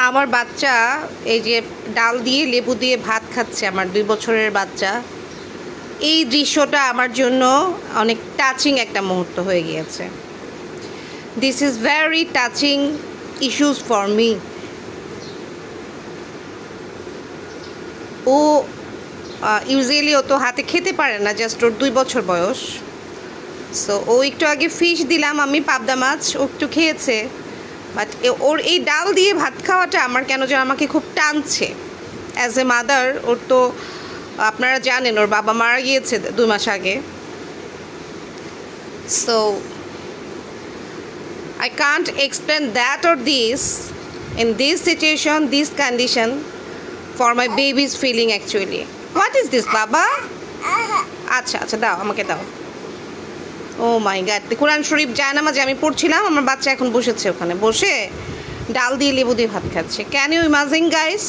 আমার বাচ্চা এই যে ডাল দিয়ে লেবু দিয়ে ভাত খাচ্ছে, আমার 2 বছরের বাচ্চা। এই দৃশ্যটা আমার জন্য অনেক টাচিং একটা মুহূর্ত হয়ে গিয়েছে। This is very touching issues for me. ও ইউজুয়ালি ও তো হাতে খেতে পারে না, জাস্ট ওর 2 বছর বয়স। সো ও একটু আগে ফিশ দিলাম আমি, পাবদা মাছ, ও একটু খেয়েছে। বাট ওর এই ডাল দিয়ে ভাত খাওয়াটা আমার কেন যেন আমাকে খুব টানছে। অ্যাজ এ মাদার, ওর তো আপনারা জানেন ওর বাবা মারা গিয়েছে 2 মাস আগে। So I can't explain that or this in this situation, this condition for my baby's feeling actually. What is this, Baba? আচ্ছা আচ্ছা, দাও আমাকে দাও। ও মাই গড, কোরআন শরীফ জায়নামাজে আমি পড়ছিলাম, আমার বাচ্চা এখন বসেছে ওখানে, বসে ডাল দিয়ে লেবু দিয়ে ভাত খাচ্ছে। Can you imagine guys?